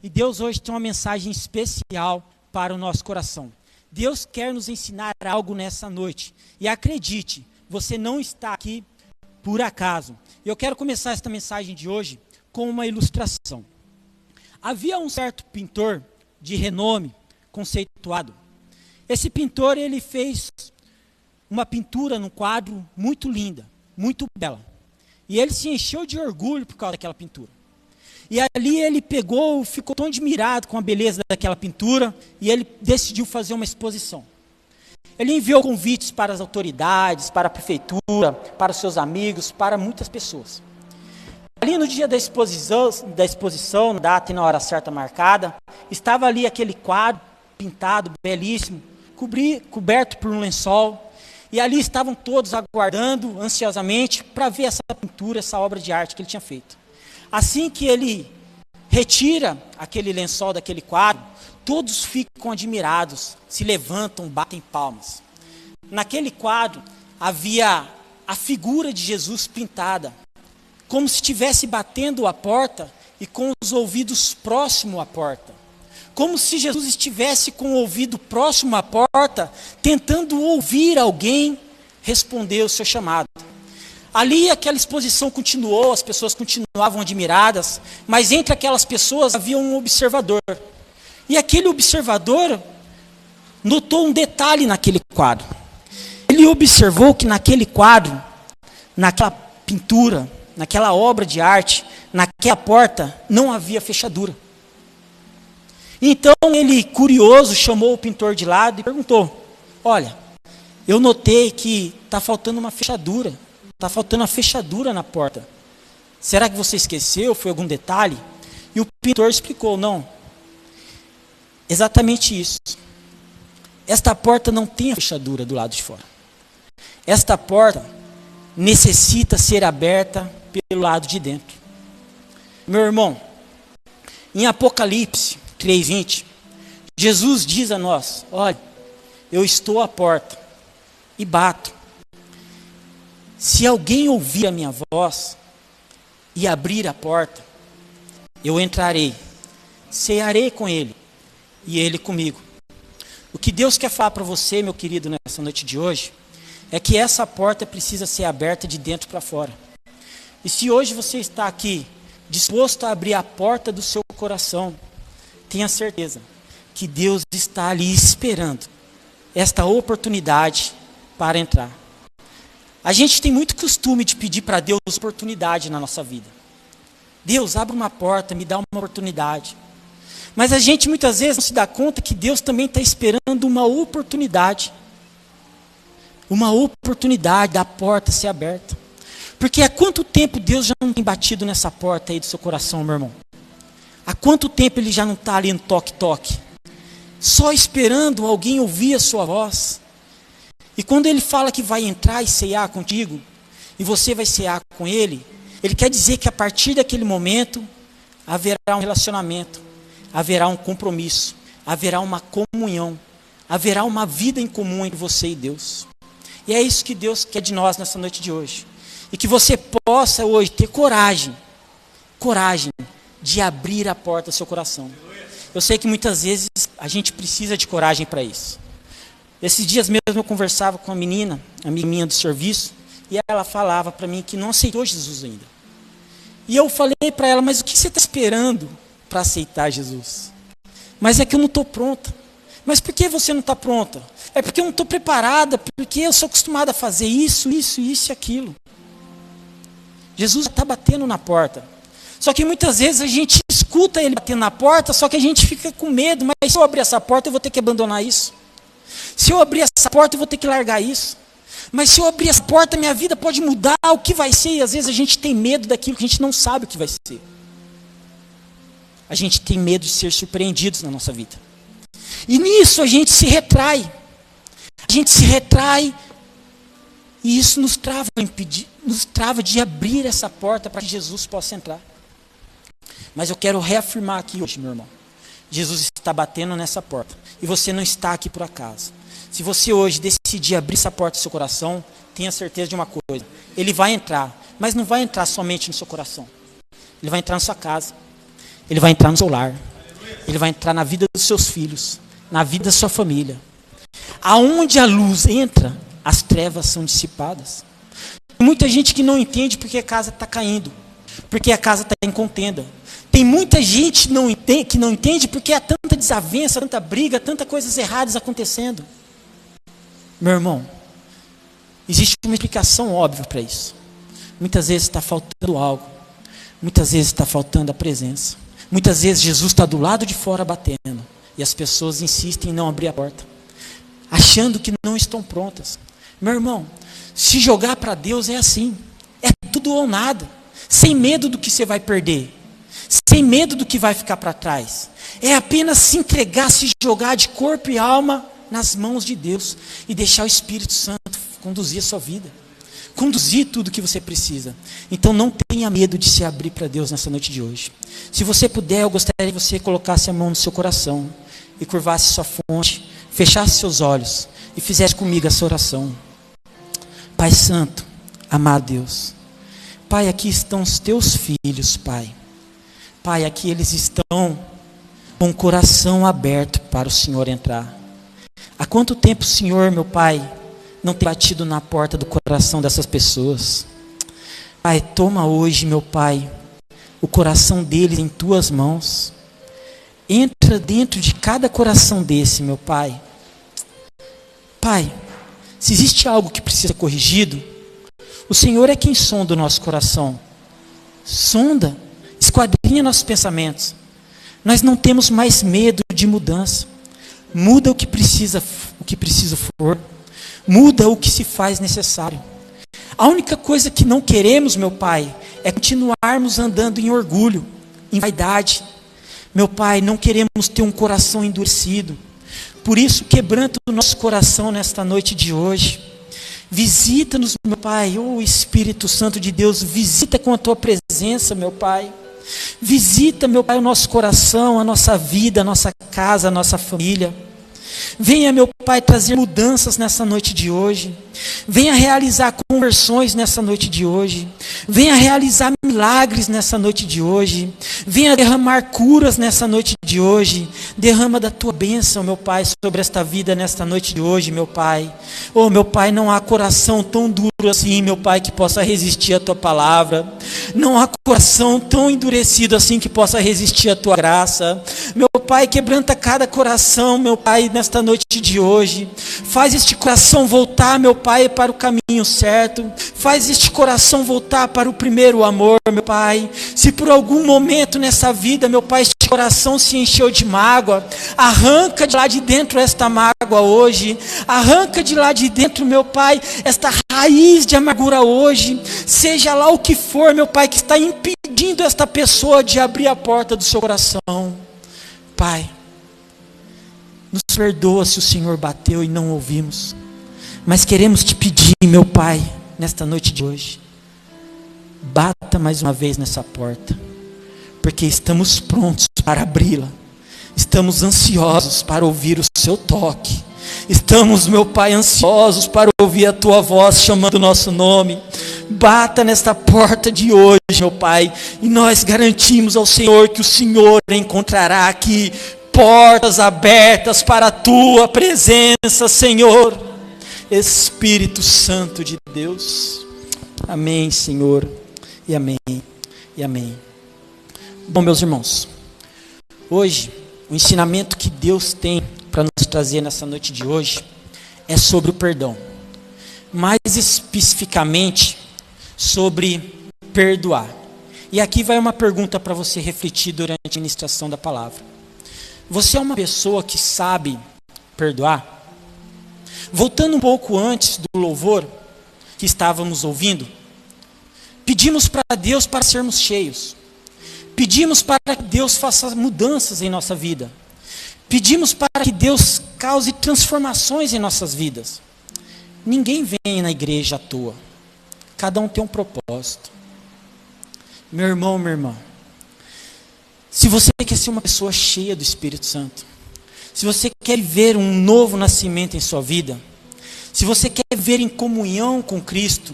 E Deus hoje tem uma mensagem especial para o nosso coração. Deus quer nos ensinar algo nessa noite. E acredite, você não está aqui por acaso. Eu quero começar esta mensagem de hoje com uma ilustração. Havia um certo pintor de renome, conceituado. Esse pintor, ele fez uma pintura num quadro muito linda, muito bela. E ele se encheu de orgulho por causa daquela pintura. E ali ele ficou tão admirado com a beleza daquela pintura, e ele decidiu fazer uma exposição. Ele enviou convites para as autoridades, para a prefeitura, para os seus amigos, para muitas pessoas. Ali no dia da exposição, na data e na hora certa marcada, estava ali aquele quadro pintado, belíssimo, coberto por um lençol, e ali estavam todos aguardando ansiosamente para ver essa pintura, essa obra de arte que ele tinha feito. Assim que ele retira aquele lençol daquele quadro, todos ficam admirados, se levantam, batem palmas. Naquele quadro havia a figura de Jesus pintada, como se estivesse batendo a porta e com os ouvidos próximo à porta. Como se Jesus estivesse com o ouvido próximo à porta, tentando ouvir alguém responder o seu chamado. Ali aquela exposição continuou, as pessoas continuavam admiradas, mas entre aquelas pessoas havia um observador. E aquele observador notou um detalhe naquele quadro. Ele observou que naquele quadro, naquela pintura, naquela obra de arte, naquela porta, não havia fechadura. Então ele, curioso, chamou o pintor de lado e perguntou: olha, eu notei que está faltando uma fechadura. Está faltando a fechadura na porta. Será que você esqueceu? Foi algum detalhe? E o pintor explicou: não. Exatamente isso. Esta porta não tem a fechadura do lado de fora. Esta porta necessita ser aberta pelo lado de dentro. Meu irmão, em Apocalipse 3:20, Jesus diz a nós: olha, eu estou à porta e bato. Se alguém ouvir a minha voz e abrir a porta, eu entrarei, cearei com ele e ele comigo. O que Deus quer falar para você, meu querido, nessa noite de hoje, é que essa porta precisa ser aberta de dentro para fora. E se hoje você está aqui disposto a abrir a porta do seu coração, tenha certeza que Deus está ali esperando esta oportunidade para entrar. A gente tem muito costume de pedir para Deus oportunidade na nossa vida. Deus, abre uma porta, me dá uma oportunidade. Mas a gente muitas vezes não se dá conta que Deus também está esperando uma oportunidade. Uma oportunidade da porta ser aberta. Porque há quanto tempo Deus já não tem batido nessa porta aí do seu coração, meu irmão? Há quanto tempo Ele já não está ali no toque-toque? Só esperando alguém ouvir a sua voz. E quando Ele fala que vai entrar e cear contigo, e você vai cear com Ele, Ele quer dizer que a partir daquele momento, haverá um relacionamento, haverá um compromisso, haverá uma comunhão, haverá uma vida em comum entre você e Deus. E é isso que Deus quer de nós nessa noite de hoje. E que você possa hoje ter coragem de abrir a porta do seu coração. Eu sei que muitas vezes a gente precisa de coragem para isso. Esses dias mesmo eu conversava com uma menina, amiga minha do serviço, e ela falava para mim que não aceitou Jesus ainda. E eu falei para ela: mas o que você está esperando para aceitar Jesus? Mas é que eu não estou pronta. Mas por que você não está pronta? É porque eu não estou preparada, porque eu sou acostumada a fazer isso e aquilo. Jesus está batendo na porta. Só que muitas vezes a gente escuta Ele batendo na porta, só que a gente fica com medo: mas se eu abrir essa porta eu vou ter que abandonar isso. Se eu abrir essa porta, eu vou ter que largar isso. Mas se eu abrir essa porta, minha vida pode mudar, o que vai ser? E às vezes a gente tem medo daquilo que a gente não sabe o que vai ser. A gente tem medo de ser surpreendidos na nossa vida. E nisso a gente se retrai. A gente se retrai e isso nos trava de abrir essa porta para que Jesus possa entrar. Mas eu quero reafirmar aqui hoje, meu irmão. Jesus está batendo nessa porta. E você não está aqui por acaso. Se você hoje decidir abrir essa porta do seu coração, tenha certeza de uma coisa: Ele vai entrar, mas não vai entrar somente no seu coração. Ele vai entrar na sua casa, Ele vai entrar no seu lar, Ele vai entrar na vida dos seus filhos, na vida da sua família. Aonde a luz entra, as trevas são dissipadas. Tem muita gente que não entende porque a casa está caindo, porque a casa está em contenda. Tem muita gente que não entende porque há tanta desavença, tanta briga, tantas coisas erradas acontecendo. Meu irmão, existe uma explicação óbvia para isso. Muitas vezes está faltando algo. Muitas vezes está faltando a presença. Muitas vezes Jesus está do lado de fora batendo. E as pessoas insistem em não abrir a porta, achando que não estão prontas. Meu irmão, se jogar para Deus é assim. É tudo ou nada. Sem medo do que você vai perder. Sem medo do que vai ficar para trás. É apenas se entregar, se jogar de corpo e alma nas mãos de Deus. E deixar o Espírito Santo conduzir a sua vida. Conduzir tudo o que você precisa. Então não tenha medo de se abrir para Deus nessa noite de hoje. Se você puder, eu gostaria que você colocasse a mão no seu coração. E curvasse sua fonte. Fechasse seus olhos. E fizesse comigo essa oração. Pai Santo, amado Deus. Pai, aqui estão os teus filhos, Pai. Pai, aqui eles estão com o coração aberto para o Senhor entrar. Há quanto tempo o Senhor, meu Pai, não tem batido na porta do coração dessas pessoas? Pai, toma hoje, meu Pai, o coração deles em tuas mãos. Entra dentro de cada coração desse, meu Pai. Pai, se existe algo que precisa ser corrigido, o Senhor é quem sonda o nosso coração. Sonda, esquadrinha nossos pensamentos. Nós não temos mais medo de mudança. Muda o que precisa for. Muda o que se faz necessário. A única coisa que não queremos, meu Pai, é continuarmos andando em orgulho, em vaidade. Meu Pai, não queremos ter um coração endurecido. Por isso, quebranta o nosso coração nesta noite de hoje. Visita-nos, meu Pai, oh Espírito Santo de Deus, visita com a Tua presença, meu Pai. Visita, meu Pai, o nosso coração, a nossa vida, a nossa casa, a nossa família. Venha, meu Pai, trazer mudanças nessa noite de hoje. Venha realizar conversões nessa noite de hoje. Venha realizar milagres nessa noite de hoje. Venha derramar curas nessa noite de hoje. Derrama da Tua bênção, meu Pai, sobre esta vida nesta noite de hoje, meu Pai. Oh, meu Pai, não há coração tão duro assim, meu Pai, que possa resistir à Tua palavra. Não há coração tão endurecido assim que possa resistir à Tua graça. Meu Pai, quebranta cada coração, meu Pai, nesta noite de hoje. Faz este coração voltar, meu Pai, para o caminho certo. Faz este coração voltar para o primeiro amor, meu Pai. Se por algum momento nessa vida, meu Pai, este coração se encheu de mágoa, arranca de lá de dentro esta mágoa hoje. Arranca de lá de dentro, meu Pai, esta raiz de amargura hoje. Seja lá o que for, meu Pai, que está impedindo esta pessoa de abrir a porta do seu coração. Pai, nos perdoa se o Senhor bateu e não ouvimos. Mas queremos te pedir, meu Pai, nesta noite de hoje, bata mais uma vez nessa porta, porque estamos prontos para abri-la. Estamos ansiosos para ouvir o seu toque. Estamos, meu Pai, ansiosos para ouvir a Tua voz chamando o nosso nome. Bata nesta porta de hoje, meu Pai, e nós garantimos ao Senhor que o Senhor encontrará aqui portas abertas para a Tua presença, Senhor. Espírito Santo de Deus. Amém, Senhor, e amém, e amém. Bom, meus irmãos, hoje, o ensinamento que Deus tem para nos trazer nessa noite de hoje é sobre o perdão. Mais especificamente, sobre perdoar. E aqui vai uma pergunta para você refletir durante a ministração da palavra. Você é uma pessoa que sabe perdoar? Voltando um pouco antes do louvor que estávamos ouvindo, pedimos para Deus para sermos cheios. Pedimos para que Deus faça mudanças em nossa vida. Pedimos para que Deus cause transformações em nossas vidas. Ninguém vem na igreja à toa. Cada um tem um propósito. Meu irmão, minha irmã, se você quer ser uma pessoa cheia do Espírito Santo, se você quer ver um novo nascimento em sua vida, se você quer viver em comunhão com Cristo,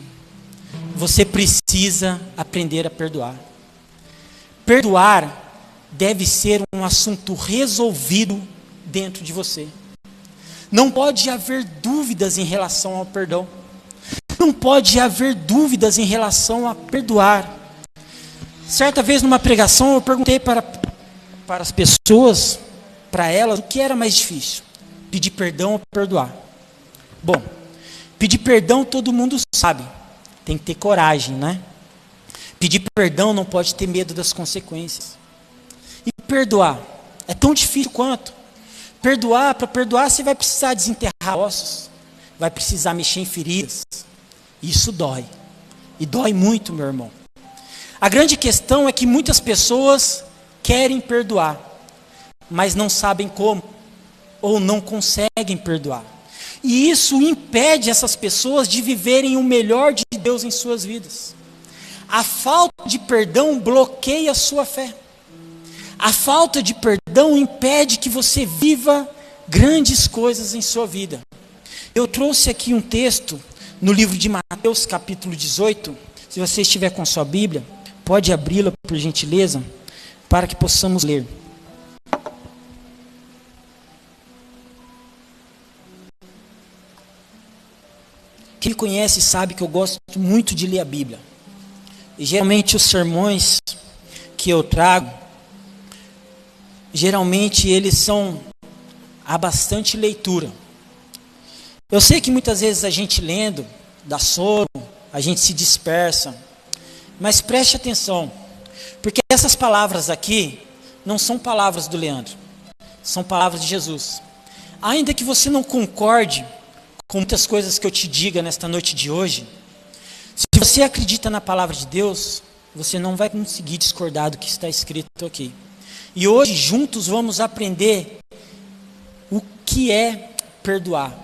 você precisa aprender a perdoar. Perdoar deve ser um assunto resolvido dentro de você. Não pode haver dúvidas em relação ao perdão. Não pode haver dúvidas em relação a perdoar. Certa vez numa pregação eu perguntei para as pessoas, para elas, o que era mais difícil? Pedir perdão ou perdoar? Bom, pedir perdão todo mundo sabe. Tem que ter coragem, né? Pedir perdão não pode ter medo das consequências. E perdoar é tão difícil quanto. Para perdoar você vai precisar desenterrar ossos, vai precisar mexer em feridas. Isso dói. E dói muito, meu irmão. A grande questão é que muitas pessoas querem perdoar, mas não sabem como, ou não conseguem perdoar. E isso impede essas pessoas de viverem o melhor de Deus em suas vidas. A falta de perdão bloqueia a sua fé. A falta de perdão impede que você viva grandes coisas em sua vida. Eu trouxe aqui um texto no livro de Mateus, capítulo 18. Se você estiver com a sua Bíblia, pode abri-la, por gentileza, para que possamos ler. Quem me conhece sabe que eu gosto muito de ler a Bíblia. E geralmente os sermões que eu trago, geralmente eles são há bastante leitura. Eu sei que muitas vezes a gente lendo, dá sono, a gente se dispersa. Mas preste atenção, porque essas palavras aqui não são palavras do Leandro, são palavras de Jesus. Ainda que você não concorde com muitas coisas que eu te diga nesta noite de hoje, se você acredita na palavra de Deus, você não vai conseguir discordar do que está escrito aqui. E hoje juntos vamos aprender o que é perdoar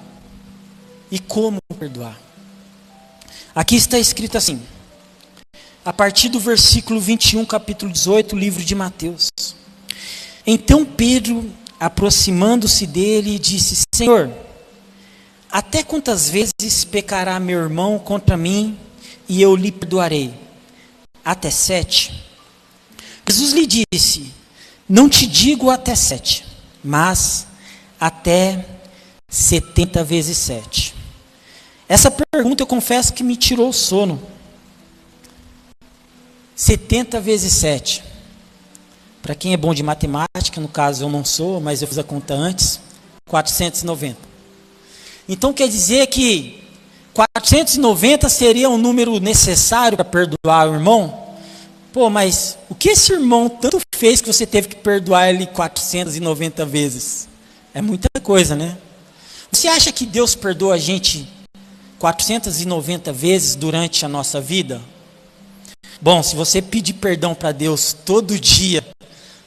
e como perdoar. Aqui está escrito assim, a partir do versículo 21, capítulo 18, livro de Mateus. Então Pedro, aproximando-se dele, disse: Senhor, até quantas vezes pecará meu irmão contra mim e eu lhe perdoarei? Até 7? Jesus lhe disse: não te digo até 7, mas até 70 vezes 7. Essa pergunta eu confesso que me tirou o sono. 70 vezes 7. Para quem é bom de matemática, no caso eu não sou, mas eu fiz a conta antes, 490. Então quer dizer que 490 seria um número necessário para perdoar o irmão? Pô, mas o que esse irmão tanto fez que você teve que perdoar ele 490 vezes? É muita coisa, né? Você acha que Deus perdoa a gente 490 vezes durante a nossa vida? Bom, se você pedir perdão para Deus todo dia,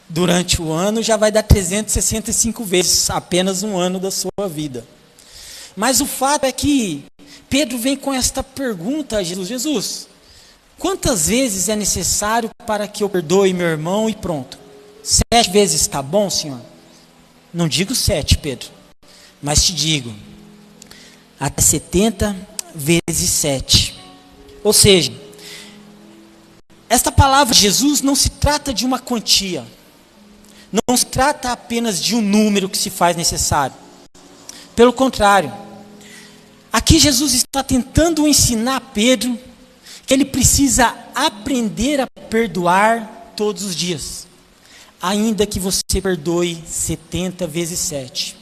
durante o ano, já vai dar 365 vezes, apenas um ano da sua vida. Mas o fato é que Pedro vem com esta pergunta a Jesus: Jesus, quantas vezes é necessário para que eu perdoe meu irmão e pronto? 7 vezes está bom, Senhor? Não digo 7, Pedro, mas te digo, até 70 vezes 7. Ou seja, esta palavra de Jesus não se trata de uma quantia, não se trata apenas de um número que se faz necessário. Pelo contrário, aqui Jesus está tentando ensinar a Pedro que ele precisa aprender a perdoar todos os dias, ainda que você perdoe 70 vezes 7.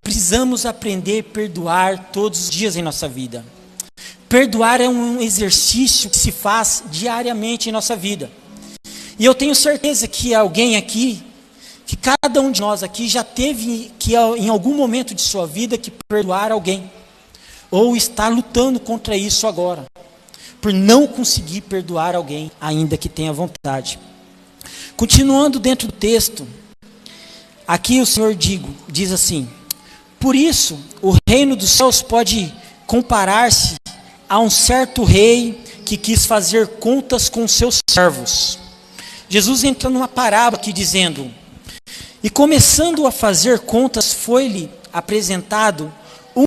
Precisamos aprender a perdoar todos os dias em nossa vida. Perdoar é um exercício que se faz diariamente em nossa vida. E eu tenho certeza que alguém aqui, que cada um de nós aqui já teve que em algum momento de sua vida que perdoar alguém. Ou está lutando contra isso agora, por não conseguir perdoar alguém, ainda que tenha vontade. Continuando dentro do texto, aqui o Senhor diz assim: por isso, o reino dos céus pode comparar-se a um certo rei que quis fazer contas com seus servos. Jesus entra numa parábola aqui dizendo: e começando a fazer contas, foi-lhe apresentado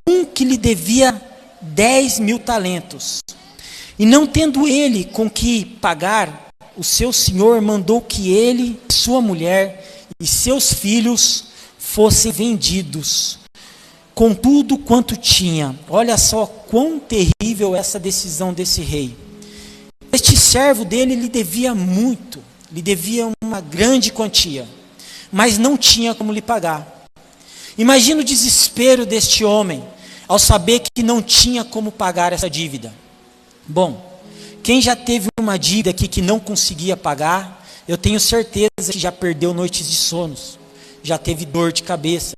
um que lhe devia 10.000 talentos. E não tendo ele com que pagar, o seu senhor mandou que ele, sua mulher e seus filhos fossem vendidos, com tudo quanto tinha. Olha só quão terrível essa decisão desse rei. Este servo dele lhe devia muito, lhe devia uma grande quantia, mas não tinha como lhe pagar. Imagina o desespero deste homem ao saber que não tinha como pagar essa dívida. Bom, quem já teve uma dívida aqui que não conseguia pagar, eu tenho certeza que já perdeu noites de sonos, já teve dor de cabeça,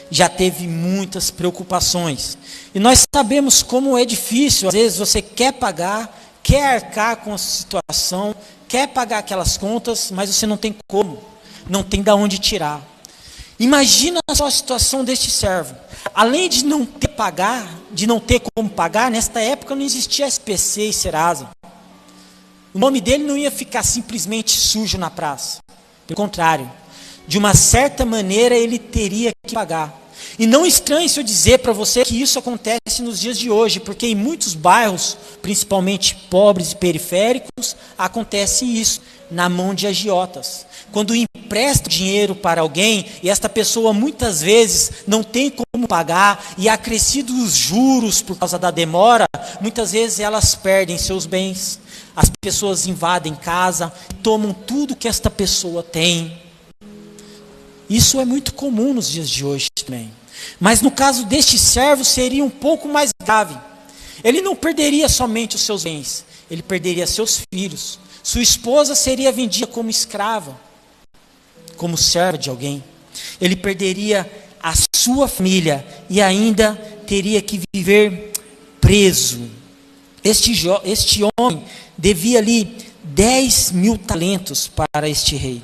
já teve muitas preocupações. E nós sabemos como é difícil, às vezes você quer pagar, quer arcar com a situação, quer pagar aquelas contas, mas você não tem como, não tem de onde tirar. Imagina só a situação deste servo. Além de não ter como pagar, nesta época não existia SPC e Serasa. O nome dele não ia ficar simplesmente sujo na praça. Pelo contrário, de uma certa maneira ele teria que pagar. E não estranhe se eu dizer para você que isso acontece nos dias de hoje, porque em muitos bairros, principalmente pobres e periféricos, acontece isso, na mão de agiotas. Quando empresta dinheiro para alguém e esta pessoa muitas vezes não tem como pagar e acrescidos os juros por causa da demora, muitas vezes elas perdem seus bens. As pessoas invadem casa, tomam tudo que esta pessoa tem. Isso é muito comum nos dias de hoje também. Mas no caso deste servo seria um pouco mais grave. Ele não perderia somente os seus bens, ele perderia seus filhos. Sua esposa seria vendida como escrava, como serva de alguém. Ele perderia a sua família e ainda teria que viver preso. Este homem devia ali 10.000 talentos para este rei.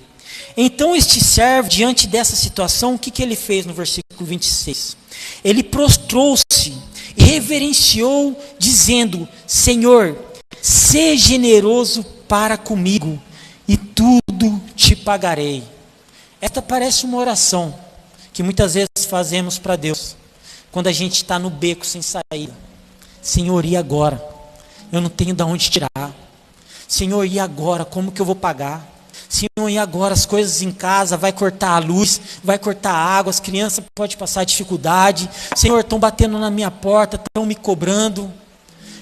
Então este servo, diante dessa situação, o que ele fez no versículo 26? Ele prostrou-se e reverenciou, dizendo: Senhor, seja generoso para comigo, e tudo te pagarei. Esta parece uma oração que muitas vezes fazemos para Deus, quando a gente está no beco sem saída. Senhor, e agora? Eu não tenho de onde tirar. Senhor, e agora? Como que eu vou pagar? Senhor, e agora as coisas em casa, vai cortar a luz, vai cortar a água, as crianças podem passar dificuldade. Senhor, estão batendo na minha porta, estão me cobrando.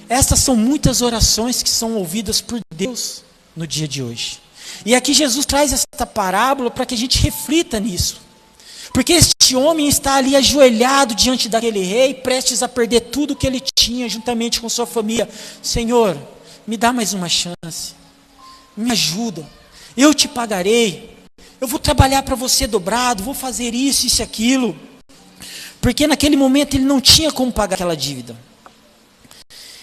Essas são muitas orações que são ouvidas por Deus no dia de hoje. E aqui Jesus traz esta parábola para que a gente reflita nisso. Porque este homem está ali ajoelhado diante daquele rei, prestes a perder tudo que ele tinha juntamente com sua família. Senhor, me dá mais uma chance, me ajuda, eu te pagarei, eu vou trabalhar para você dobrado, vou fazer isso, isso e aquilo. Porque naquele momento ele não tinha como pagar aquela dívida.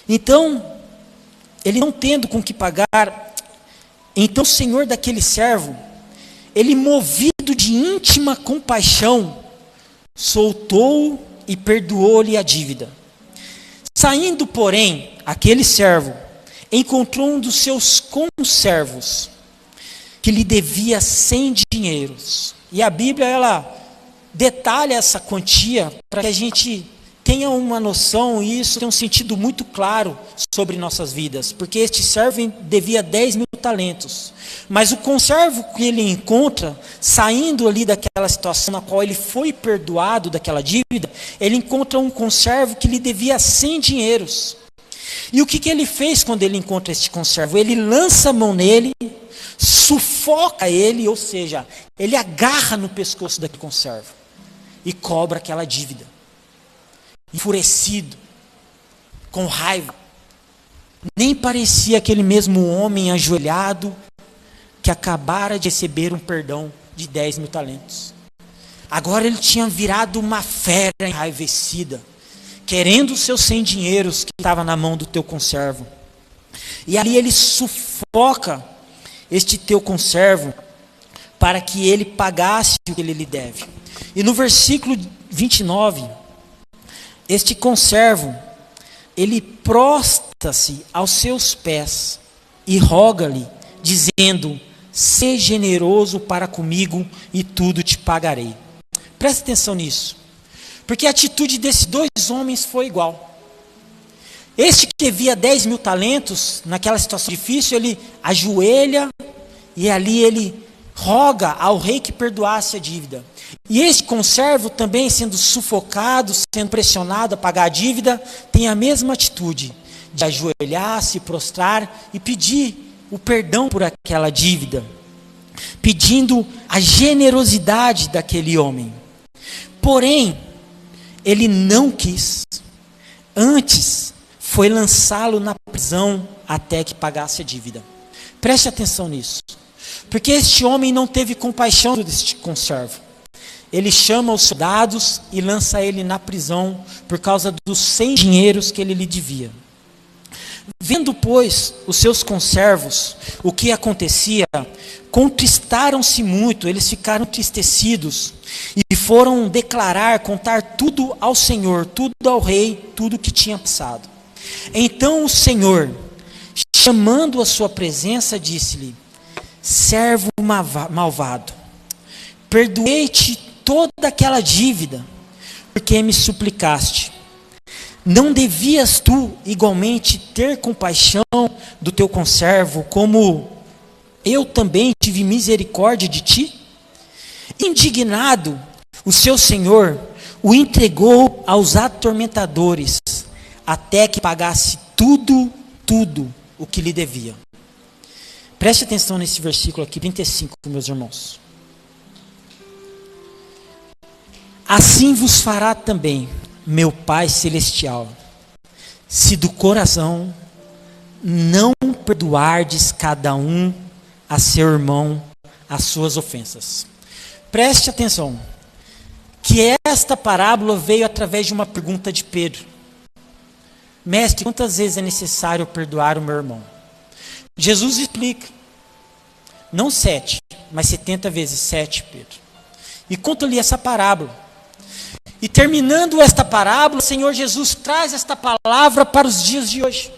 Então, ele não tendo com que pagar, então o senhor daquele servo, ele movido de íntima compaixão, soltou e perdoou-lhe a dívida. Saindo, porém, aquele servo encontrou um dos seus conservos, que lhe devia 100 dinheiros. E a Bíblia, ela detalha essa quantia para que a gente tenha uma noção, e isso tem um sentido muito claro sobre nossas vidas. Porque este servo devia 10.000 talentos. Mas o conservo que ele encontra, saindo ali daquela situação na qual ele foi perdoado daquela dívida, ele encontra um conservo que lhe devia 100 dinheiros. E o que ele fez quando ele encontra este conservo? Ele lança a mão nele, sufoca ele, ou seja, ele agarra no pescoço daquele conservo e cobra aquela dívida. Enfurecido, com raiva. Nem parecia aquele mesmo homem ajoelhado que acabara de receber um perdão de 10.000 talentos. Agora ele tinha virado uma fera enraivecida, querendo os seus 100 dinheiros que estava na mão do teu conservo. E ali ele sufoca este teu conservo para que ele pagasse o que ele lhe deve. E no versículo 29, este conservo, ele prostra-se aos seus pés e roga-lhe, dizendo: seja generoso para comigo e tudo te pagarei. Presta atenção nisso, porque a atitude desses dois homens foi igual. Este que devia 10.000 talentos, naquela situação difícil, ele ajoelha e ali ele roga ao rei que perdoasse a dívida. E este conservo também, sendo sufocado, sendo pressionado a pagar a dívida, tem a mesma atitude de ajoelhar, se prostrar e pedir o perdão por aquela dívida, pedindo a generosidade daquele homem. Porém, ele não quis. Antes, foi lançá-lo na prisão até que pagasse a dívida. Preste atenção nisso. Porque este homem não teve compaixão deste conservo. Ele chama os soldados e lança ele na prisão por causa dos 100 dinheiros que ele lhe devia. Vendo, pois, os seus conservos o que acontecia, contristaram-se muito, eles ficaram entristecidos e foram contar tudo ao Senhor, tudo ao rei, tudo o que tinha passado. Então o Senhor, chamando a sua presença, disse-lhe: servo malvado, perdoei-te toda aquela dívida, porque me suplicaste. Não devias tu igualmente ter compaixão do teu conservo, como eu também tive misericórdia de ti? Indignado, o seu senhor o entregou aos atormentadores, até que pagasse tudo o que lhe devia. Preste atenção nesse versículo aqui, 35, meus irmãos. Assim vos fará também meu Pai Celestial, se do coração não perdoardes cada um a seu irmão as suas ofensas. Preste atenção, que esta parábola veio através de uma pergunta de Pedro. Mestre, quantas vezes é necessário perdoar o meu irmão? Jesus explica, não 7, mas 70 vezes 7, Pedro. E conta-lhe essa parábola. E terminando esta parábola, o Senhor Jesus traz esta palavra para os dias de hoje,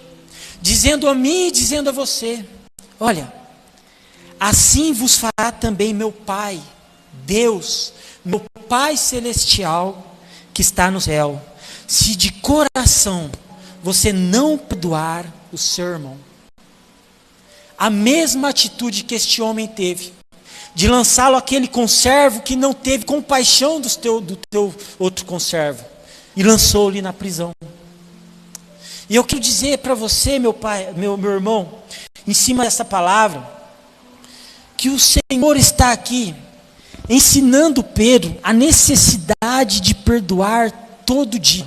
dizendo a mim e dizendo a você: olha, assim vos fará também meu Pai, Deus, meu Pai Celestial, que está no céu, se de coração você não perdoar o seu irmão. A mesma atitude que este homem teve, de lançá-lo àquele conservo que não teve compaixão do teu outro conservo, e lançou-lhe na prisão. E eu quero dizer para você, meu irmão, em cima dessa palavra, que o Senhor está aqui, ensinando Pedro a necessidade de perdoar todo dia,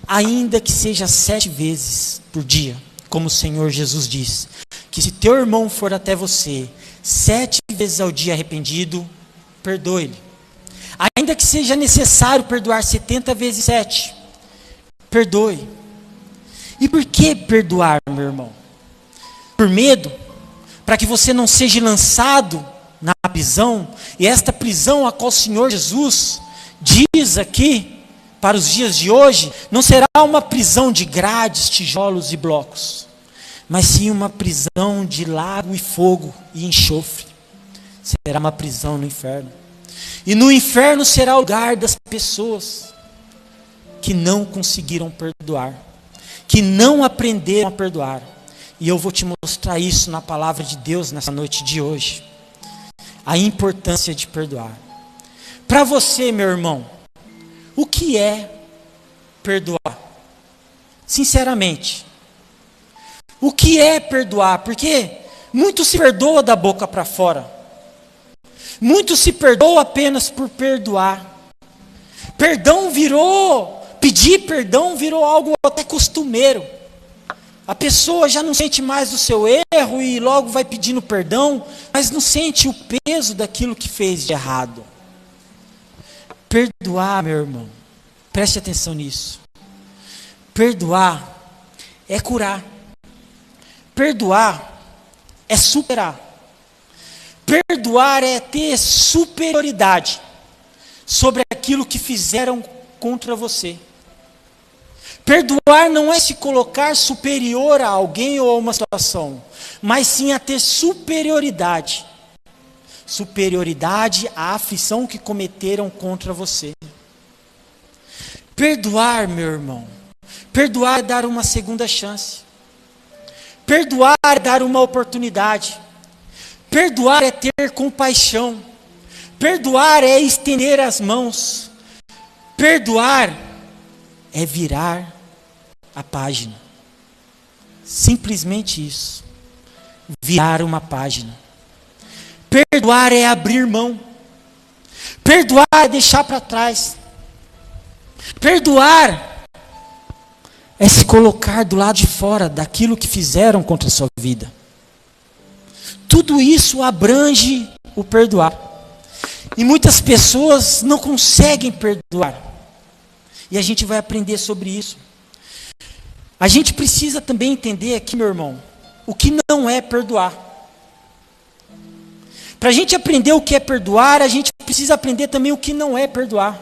ainda que seja 7 vezes por dia, como o Senhor Jesus diz, que se teu irmão for até você 7 vezes ao dia arrependido, perdoe-lhe. Ainda que seja necessário perdoar 70 vezes 7, perdoe. E por que perdoar, meu irmão? Por medo? Para que você não seja lançado na prisão, e esta prisão a qual o Senhor Jesus diz aqui, para os dias de hoje, não será uma prisão de grades, tijolos e blocos, mas sim uma prisão de lago e fogo e enxofre. Será uma prisão no inferno. E no inferno será o lugar das pessoas que não conseguiram perdoar, que não aprenderam a perdoar. E eu vou te mostrar isso na palavra de Deus nessa noite de hoje. A importância de perdoar. Para você, meu irmão, o que é perdoar? Sinceramente, o que é perdoar? Porque muito se perdoa da boca para fora. Muito se perdoa apenas por perdoar. Pedir perdão virou algo até costumeiro. A pessoa já não sente mais o seu erro e logo vai pedindo perdão, mas não sente o peso daquilo que fez de errado. Perdoar, meu irmão, preste atenção nisso. Perdoar é curar. Perdoar é superar. Perdoar é ter superioridade sobre aquilo que fizeram contra você. Perdoar não é se colocar superior a alguém ou a uma situação, mas sim a ter superioridade. Superioridade à aflição que cometeram contra você. Perdoar, meu irmão, perdoar é dar uma segunda chance. Perdoar é dar uma oportunidade. Perdoar é ter compaixão. Perdoar é estender as mãos. Perdoar é virar a página. Simplesmente isso. Virar uma página. Perdoar é abrir mão. Perdoar é deixar para trás. Perdoar é se colocar do lado de fora daquilo que fizeram contra a sua vida. Tudo isso abrange o perdoar. E muitas pessoas não conseguem perdoar. E a gente vai aprender sobre isso. A gente precisa também entender aqui, meu irmão, o que não é perdoar. Para a gente aprender o que é perdoar, a gente precisa aprender também o que não é perdoar.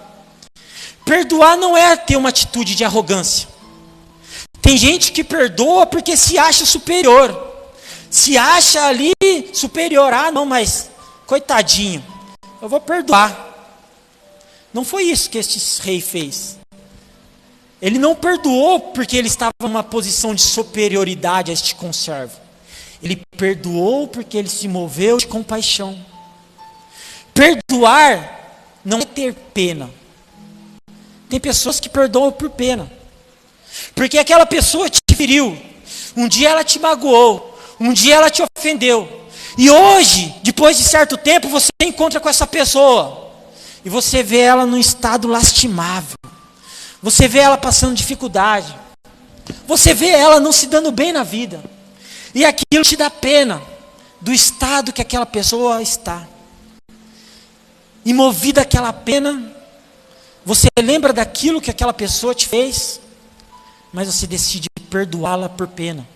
Perdoar não é ter uma atitude de arrogância. Tem gente que perdoa porque se acha superior. Se acha ali superior. Ah, não, mas coitadinho, eu vou perdoar. Não foi isso que este rei fez. Ele não perdoou porque ele estava numa posição de superioridade a este conservo. Ele perdoou porque ele se moveu de compaixão. Perdoar não é ter pena. Tem pessoas que perdoam por pena. Porque aquela pessoa te feriu. Um dia ela te magoou. Um dia ela te ofendeu. E hoje, depois de certo tempo, você encontra com essa pessoa. E você vê ela num estado lastimável. Você vê ela passando dificuldade. Você vê ela não se dando bem na vida. E aquilo te dá pena do estado que aquela pessoa está. E movida aquela pena, você lembra daquilo que aquela pessoa te fez, mas você decide perdoá-la por pena.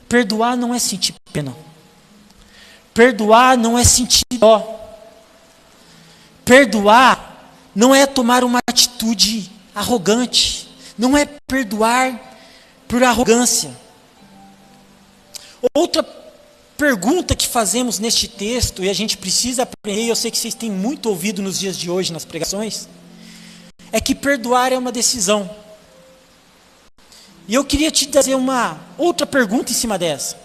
Perdoar não é sentir pena. Perdoar não é sentir dó. Perdoar não é tomar uma atitude arrogante. Não é perdoar por arrogância. Outra pergunta que fazemos neste texto, e a gente precisa aprender, e eu sei que vocês têm muito ouvido nos dias de hoje nas pregações, é que perdoar é uma decisão. E eu queria te fazer uma outra pergunta em cima dessa.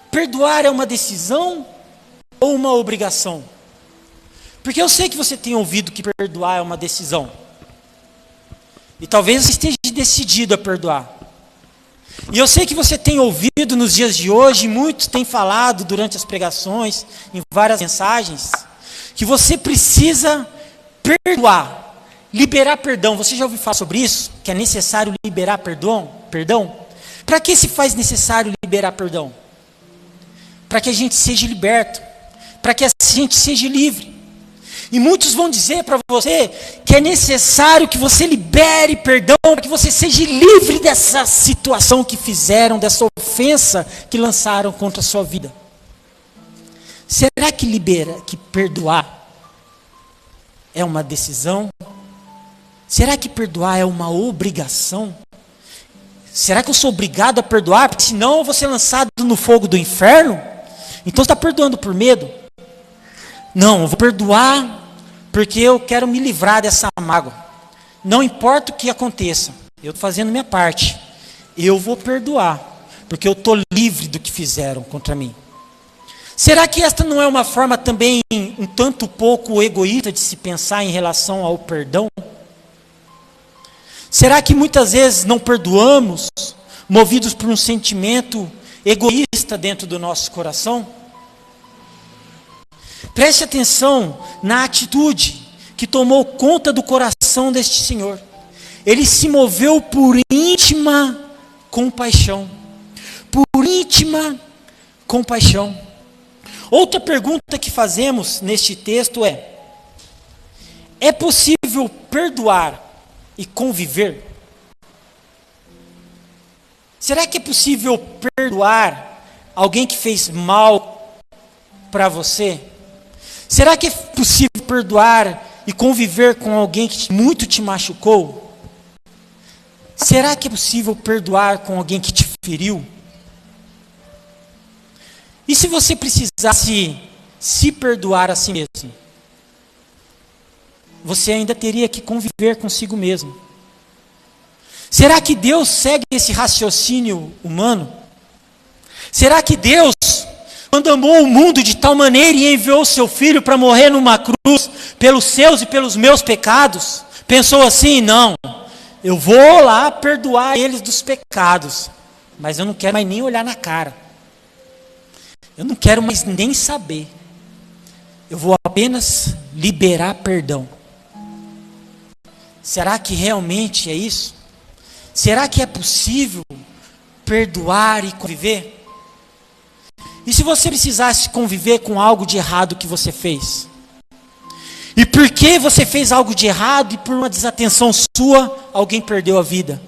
Perdoar é uma decisão ou uma obrigação? Porque eu sei que você tem ouvido que perdoar é uma decisão. E talvez você esteja decidido a perdoar. E eu sei que você tem ouvido nos dias de hoje, muitos têm falado durante as pregações, em várias mensagens, que você precisa perdoar, liberar perdão. Você já ouviu falar sobre isso? Que é necessário liberar perdão? Para que se faz necessário liberar perdão? Para que a gente seja liberto, para que a gente seja livre. E muitos vão dizer para você que é necessário que você libere perdão, para que você seja livre dessa situação que fizeram, dessa ofensa que lançaram contra a sua vida. Será que perdoar é uma decisão? Será que perdoar é uma obrigação? Será que eu sou obrigado a perdoar? Porque senão eu vou ser lançado no fogo do inferno? Então você está perdoando por medo? Não, eu vou perdoar porque eu quero me livrar dessa mágoa. Não importa o que aconteça, eu estou fazendo minha parte. Eu vou perdoar, porque eu estou livre do que fizeram contra mim. Será que esta não é uma forma também um tanto pouco egoísta de se pensar em relação ao perdão? Será que muitas vezes não perdoamos, movidos por um sentimento egoísta dentro do nosso coração? Preste atenção na atitude que tomou conta do coração deste senhor. Ele se moveu por íntima compaixão. Por íntima compaixão. Outra pergunta que fazemos neste texto é possível perdoar e conviver? Será que é possível perdoar alguém que fez mal para você? Será que é possível perdoar e conviver com alguém que muito te machucou? Será que é possível perdoar com alguém que te feriu? E se você precisasse se perdoar a si mesmo? Você ainda teria que conviver consigo mesmo. Será que Deus segue esse raciocínio humano? Será que Deus, quando amou o mundo de tal maneira e enviou o seu Filho para morrer numa cruz, pelos seus e pelos meus pecados, pensou assim: não, eu vou lá perdoar eles dos pecados, mas eu não quero mais nem olhar na cara, eu não quero mais nem saber, eu vou apenas liberar perdão. Será que realmente é isso? Será que é possível perdoar e conviver? E se você precisasse conviver com algo de errado que você fez? E por que você fez algo de errado e por uma desatenção sua, alguém perdeu a vida?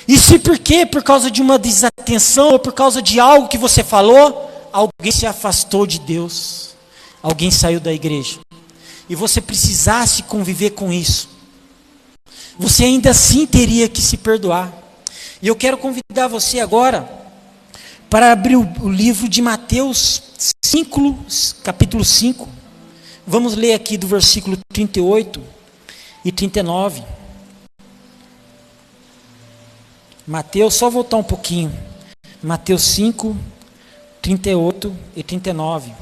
E se por causa de uma desatenção ou por causa de algo que você falou, alguém se afastou de Deus, alguém saiu da igreja, e você precisasse conviver com isso, você ainda assim teria que se perdoar. E eu quero convidar você agora para abrir o livro de Mateus 5, capítulo 5. Vamos ler aqui do versículo 38 e 39. Mateus, só voltar um pouquinho. Mateus 5, 38 e 39.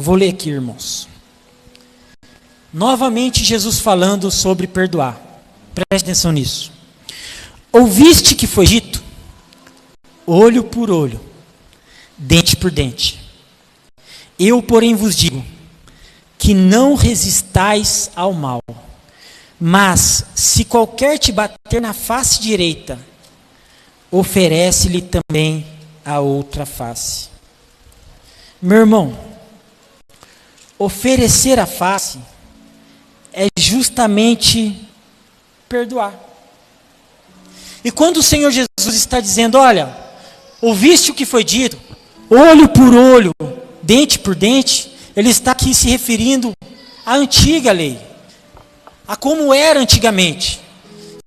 Vou ler aqui, irmãos. Novamente Jesus falando sobre perdoar. Preste atenção nisso. Ouviste que foi dito: olho por olho, dente por dente. Eu, porém, vos digo que não resistais ao mal. Mas, se qualquer te bater na face direita, oferece-lhe também a outra face. Meu irmão, oferecer a face é justamente perdoar. E quando o Senhor Jesus está dizendo: olha, ouviste o que foi dito, olho por olho, dente por dente, ele está aqui se referindo à antiga lei, a como era antigamente.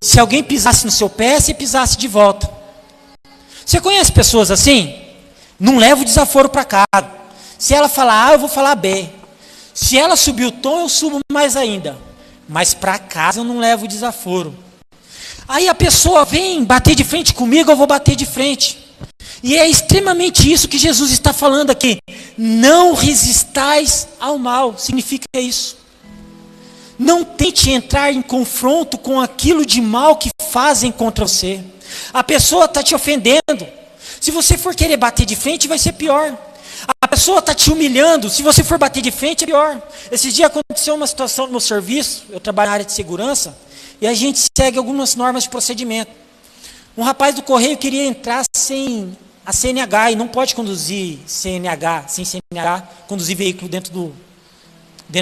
Se alguém pisasse no seu pé, você pisasse de volta. Você conhece pessoas assim? Não leva o desaforo para casa. Se ela falar A, eu vou falar B. Se ela subir o tom, eu subo mais ainda. Mas para casa eu não levo o desaforo. Aí a pessoa vem bater de frente comigo, eu vou bater de frente. E é extremamente isso que Jesus está falando aqui. Não resistais ao mal, significa isso. Não tente entrar em confronto com aquilo de mal que fazem contra você. A pessoa está te ofendendo. Se você for querer bater de frente, vai ser pior. A pessoa está te humilhando. Se você for bater de frente, é pior. Esses dias aconteceu uma situação no meu serviço. Eu trabalho na área de segurança. E a gente segue algumas normas de procedimento. Um rapaz do correio queria entrar sem a CNH. E não pode conduzir CNH, sem CNH, conduzir veículo dentro do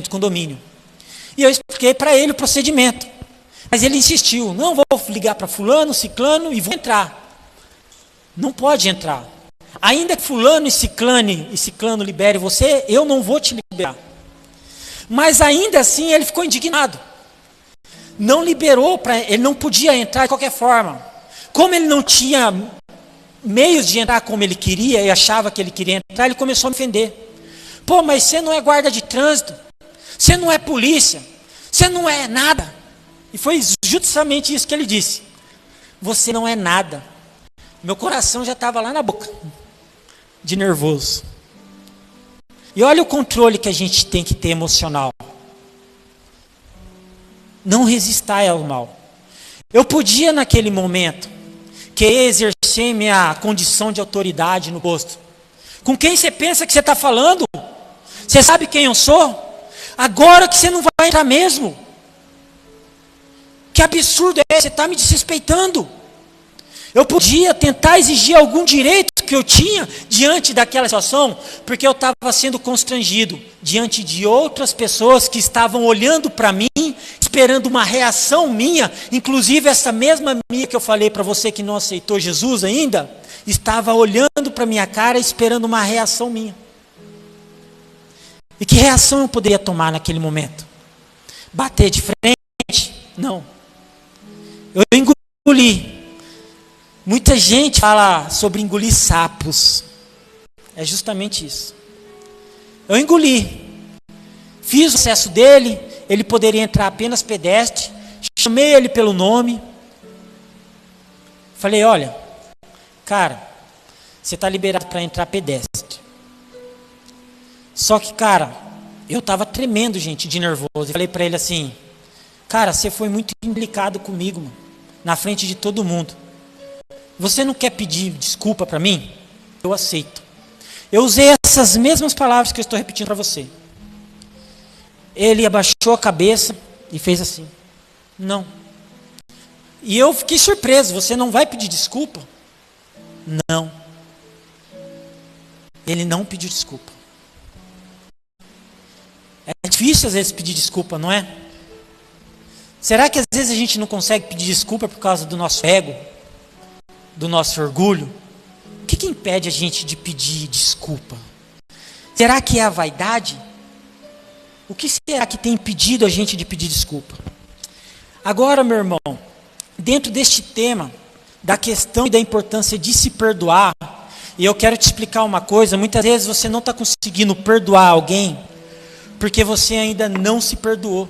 condomínio. E eu expliquei para ele o procedimento. Mas ele insistiu: não, vou ligar para fulano, ciclano e vou entrar. Não pode entrar. Ainda que fulano e ciclano libere você, eu não vou te liberar. Mas ainda assim ele ficou indignado. Não liberou, ele não podia entrar de qualquer forma. Como ele não tinha meios de entrar como ele queria e achava que ele queria entrar, ele começou a me ofender. Pô, mas você não é guarda de trânsito, você não é polícia, você não é nada. E foi justamente isso que ele disse: você não é nada. Meu coração já estava lá na boca, de nervoso. E olha o controle que a gente tem que ter emocional. Não resistai ao mal. Eu podia naquele momento querer exercer minha condição de autoridade no posto. Com quem você pensa que você está falando? Você sabe quem eu sou? Agora que você não vai entrar mesmo. Que absurdo é esse? Você está me desrespeitando. Eu podia tentar exigir algum direito que eu tinha diante daquela situação, porque eu estava sendo constrangido diante de outras pessoas que estavam olhando para mim, esperando uma reação minha. Inclusive essa mesma minha que eu falei para você que não aceitou Jesus ainda, estava olhando para minha cara esperando uma reação minha. E que reação eu poderia tomar naquele momento? Bater de frente? Não. Eu engoli. Muita gente fala sobre engolir sapos. É justamente isso. Eu engoli. fiz o acesso dele, ele poderia entrar apenas pedestre, chamei ele pelo nome, falei, olha, cara, você está liberado para entrar pedestre. Só que, cara, eu estava tremendo, gente, de nervoso, e falei para ele assim, cara, você foi muito indelicado comigo, mano, na frente de todo mundo. Você não quer pedir desculpa para mim? Eu aceito. Eu usei essas mesmas palavras que eu estou repetindo para você. Ele abaixou a cabeça e fez assim. Não. E eu fiquei surpreso. Você não vai pedir desculpa? Não. Ele não pediu desculpa. É difícil às vezes pedir desculpa, não é? Será que às vezes a gente não consegue pedir desculpa por causa do nosso ego? Do nosso orgulho? O que impede a gente de pedir desculpa? Será que é a vaidade? O que será que tem impedido a gente de pedir desculpa? Agora, meu irmão, dentro deste tema, da questão e da importância de se perdoar, e eu quero te explicar uma coisa, muitas vezes você não está conseguindo perdoar alguém, porque você ainda não se perdoou.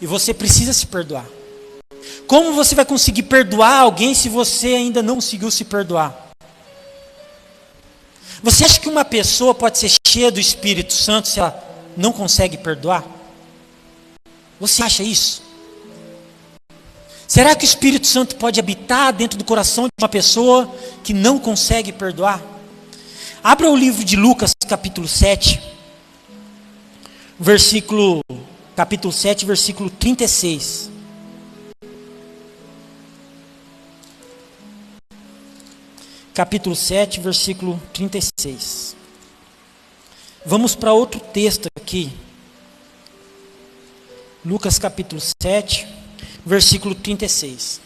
E você precisa se perdoar. Como você vai conseguir perdoar alguém se você ainda não conseguiu se perdoar? Você acha que uma pessoa pode ser cheia do Espírito Santo se ela não consegue perdoar? Você acha isso? Será que o Espírito Santo pode habitar dentro do coração de uma pessoa que não consegue perdoar? Abra o livro de Lucas, capítulo 7, capítulo 7, versículo 36. Capítulo 7, versículo 36. Vamos para outro texto aqui. Lucas capítulo 7, versículo 36.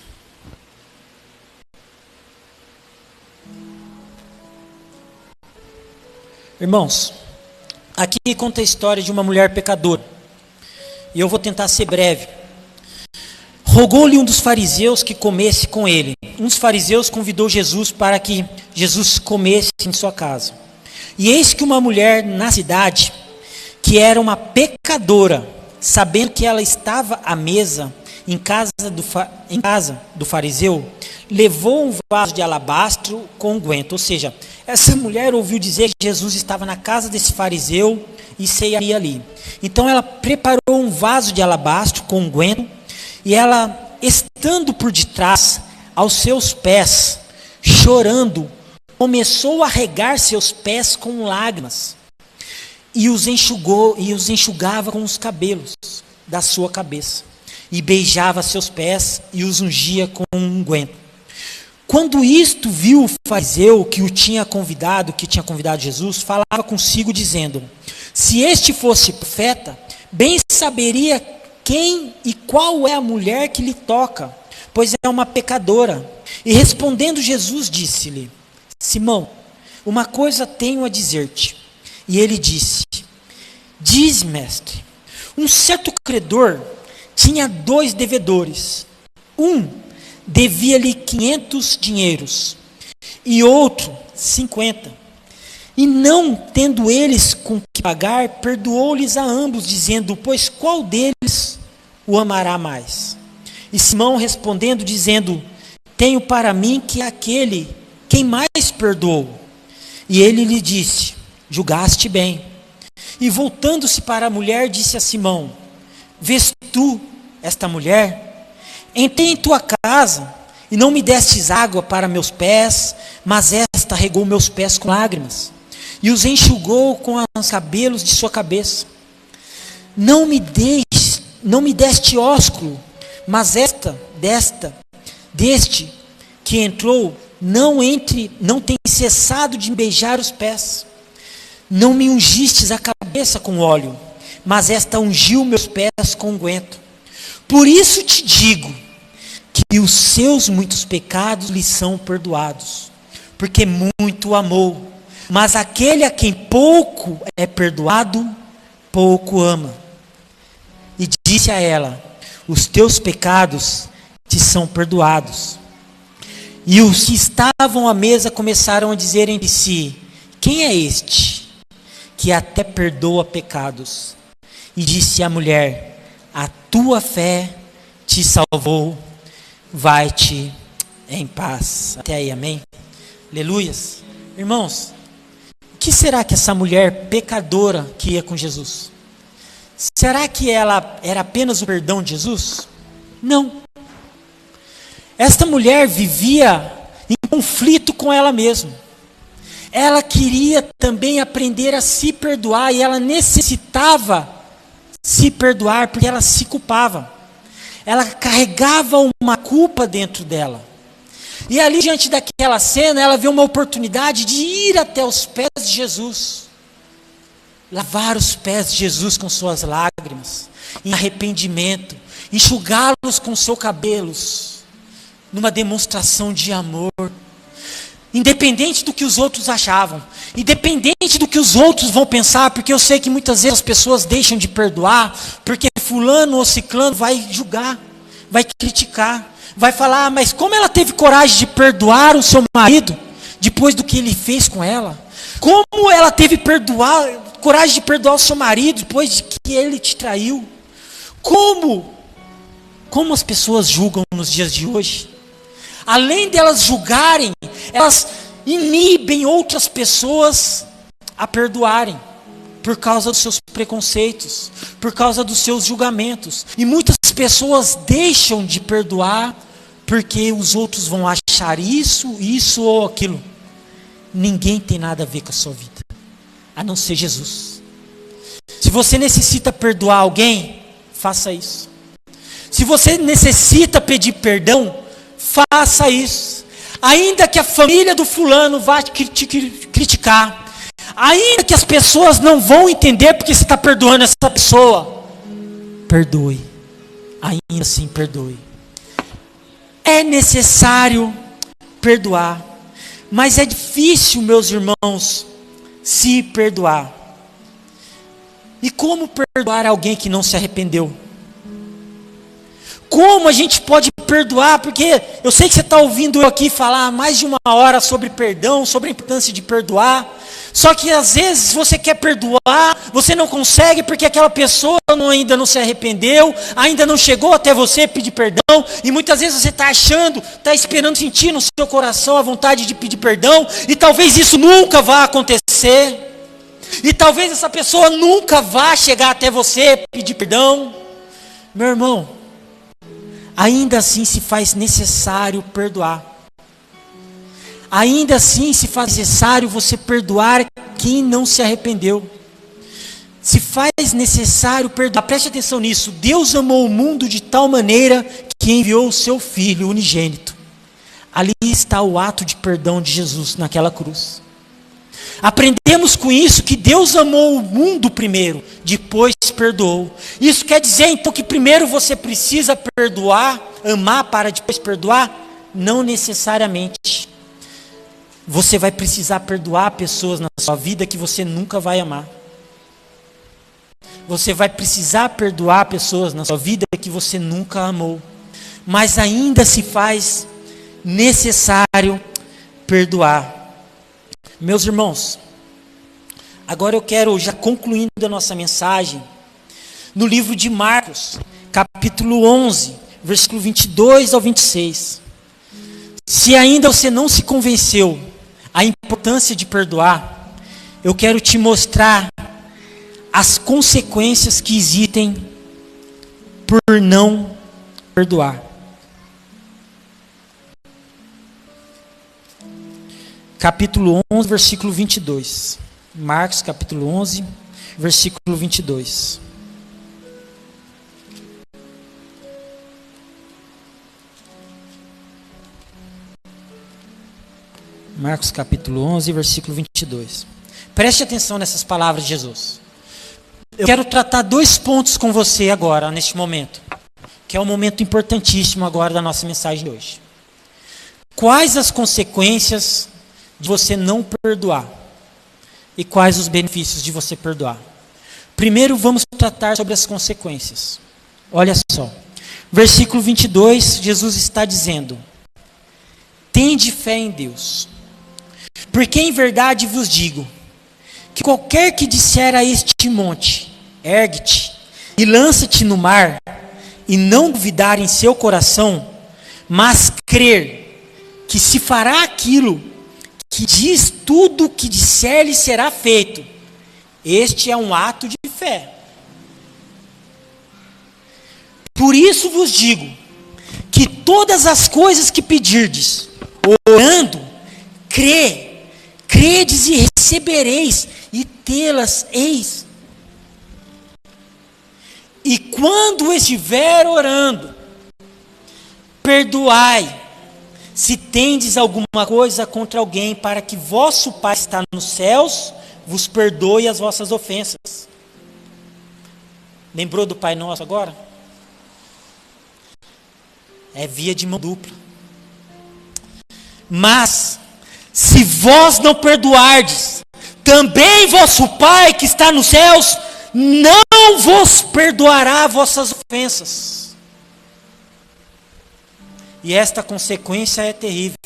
Irmãos, aqui conta a história de uma mulher pecadora. E eu vou tentar ser breve. Rogou-lhe um dos fariseus que comesse com ele. Um dos fariseus convidou Jesus para que Jesus comesse em sua casa. E eis que uma mulher na cidade, que era uma pecadora, sabendo que ela estava à mesa em casa do fariseu, levou um vaso de alabastro com unguento. Ou seja, essa mulher ouviu dizer que Jesus estava na casa desse fariseu e cearia ali. Então ela preparou um vaso de alabastro com unguento, e ela, estando por detrás, aos seus pés, chorando, começou a regar seus pés com lágrimas, e os enxugava com os cabelos da sua cabeça, e beijava seus pés e os ungia com um unguento. Quando isto viu o fariseu que tinha convidado Jesus, falava consigo dizendo: se este fosse profeta, bem saberia quem e qual é a mulher que lhe toca, pois é uma pecadora. E respondendo Jesus disse-lhe: Simão, uma coisa tenho a dizer-te. E ele disse: diz, mestre. Um certo credor tinha 2 devedores. Um devia-lhe 500 dinheiros e outro 50. E não tendo eles com que pagar, perdoou-lhes a ambos, dizendo: pois qual deles o amará mais? E Simão respondendo, dizendo: tenho para mim que é aquele quem mais perdoou. E ele lhe disse: julgaste bem. E voltando-se para a mulher, disse a Simão: vês tu esta mulher? Entrei em tua casa e não me destes água para meus pés, mas esta regou meus pés com lágrimas e os enxugou com os cabelos de sua cabeça. Não me deste ósculo, mas deste que entrou, não tem cessado de me beijar os pés. Não me ungistes a cabeça com óleo, mas esta ungiu meus pés com unguento. Por isso te digo que os seus muitos pecados lhe são perdoados, porque muito amou. Mas aquele a quem pouco é perdoado, pouco ama. E disse a ela: os teus pecados te são perdoados. E os que estavam à mesa começaram a dizer entre si: quem é este que até perdoa pecados. E disse à mulher: a tua fé te salvou, vai-te em paz. Até aí, amém? Aleluias. Irmãos, o que será que essa mulher pecadora que ia com Jesus? Será que ela era apenas o perdão de Jesus? Não. Esta mulher vivia em conflito com ela mesma. Ela queria também aprender a se perdoar e ela necessitava se perdoar porque ela se culpava. Ela carregava uma culpa dentro dela. E ali diante daquela cena, ela vê uma oportunidade de ir até os pés de Jesus. Lavar os pés de Jesus com suas lágrimas, em arrependimento, enxugá-los com seus cabelos, numa demonstração de amor. Independente do que os outros achavam, independente do que os outros vão pensar, porque eu sei que muitas vezes as pessoas deixam de perdoar, porque fulano ou ciclano vai julgar, vai criticar, vai falar, mas como ela teve coragem de perdoar o seu marido, depois do que ele fez com ela? Como ela teve coragem de perdoar o seu marido, depois de que ele te traiu? Como as pessoas julgam nos dias de hoje? Além delas julgarem, elas inibem outras pessoas a perdoarem, por causa dos seus preconceitos, por causa dos seus julgamentos. E muitas pessoas deixam de perdoar, porque os outros vão achar isso ou aquilo. Ninguém tem nada a ver com a sua vida, a não ser Jesus. Se você necessita perdoar alguém, faça isso. Se você necessita pedir perdão, faça isso. Ainda que a família do fulano vá te criticar, ainda que as pessoas não vão entender porque você está perdoando essa pessoa, perdoe. Ainda assim, perdoe. É necessário perdoar, mas é difícil, meus irmãos, se perdoar. E como perdoar alguém que não se arrependeu? Como a gente pode perdoar? Porque eu sei que você está ouvindo eu aqui falar mais de uma hora sobre perdão, sobre a importância de perdoar. Só que às vezes você quer perdoar, você não consegue porque aquela pessoa ainda não se arrependeu, ainda não chegou até você pedir perdão. E muitas vezes você está achando, está esperando sentir no seu coração a vontade de pedir perdão. E talvez isso nunca vá acontecer. E talvez essa pessoa nunca vá chegar até você pedir perdão. Meu irmão, ainda assim se faz necessário perdoar. Ainda assim se faz necessário você perdoar quem não se arrependeu. Se faz necessário perdoar. Preste atenção nisso. Deus amou o mundo de tal maneira que enviou o seu Filho unigênito. Ali está o ato de perdão de Jesus naquela cruz. Aprendemos com isso que Deus amou o mundo primeiro, depois perdoou. Isso quer dizer então que primeiro você precisa perdoar, amar para depois perdoar? Não necessariamente. Você vai precisar perdoar pessoas na sua vida que você nunca vai amar. Você vai precisar perdoar pessoas na sua vida que você nunca amou. Mas ainda se faz necessário perdoar. Meus irmãos, agora eu quero, já concluindo a nossa mensagem, no livro de Marcos, capítulo 11, versículo 22 ao 26. Se ainda você não se convenceu a importância de perdoar, eu quero te mostrar as consequências que existem por não perdoar. Capítulo 11, versículo 22. Marcos, capítulo 11, versículo 22. Marcos, capítulo 11, versículo 22. Preste atenção nessas palavras de Jesus. Eu quero tratar 2 pontos com você agora, neste momento, que é um momento importantíssimo agora da nossa mensagem de hoje. Quais as consequências de você não perdoar? E quais os benefícios de você perdoar? Primeiro vamos tratar sobre as consequências. Olha só. Versículo 22, Jesus está dizendo: tende fé em Deus. Porque em verdade vos digo, que qualquer que disser a este monte, ergue-te e lança-te no mar, e não duvidar em seu coração, mas crer que se fará aquilo que diz, tudo o que disser lhe será feito, este é um ato de fé. Por isso vos digo, que todas as coisas que pedirdes, orando, credes e recebereis, e tê-las eis. E quando estiver orando, perdoai, se tendes alguma coisa contra alguém, para que vosso Pai que está nos céus vos perdoe as vossas ofensas. Lembrou do Pai Nosso agora? É via de mão dupla. Mas, se vós não perdoardes, também vosso Pai que está nos céus não vos perdoará vossas ofensas. E esta consequência é terrível.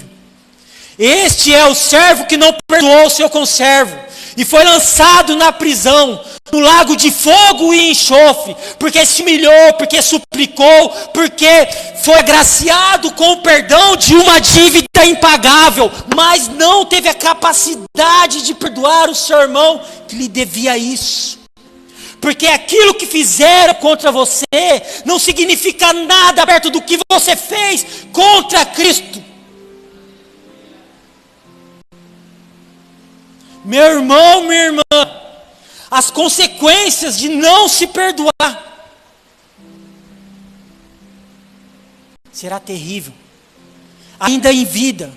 Este é o servo que não perdoou o seu conservo, e foi lançado na prisão, no lago de fogo e enxofre, porque se humilhou, porque suplicou, porque foi agraciado com o perdão de uma dívida impagável, mas não teve a capacidade de perdoar o seu irmão que lhe devia isso. Porque aquilo que fizeram contra você não significa nada perto do que você fez contra Cristo. Meu irmão, minha irmã, as consequências de não se perdoar será terrível, ainda em vida,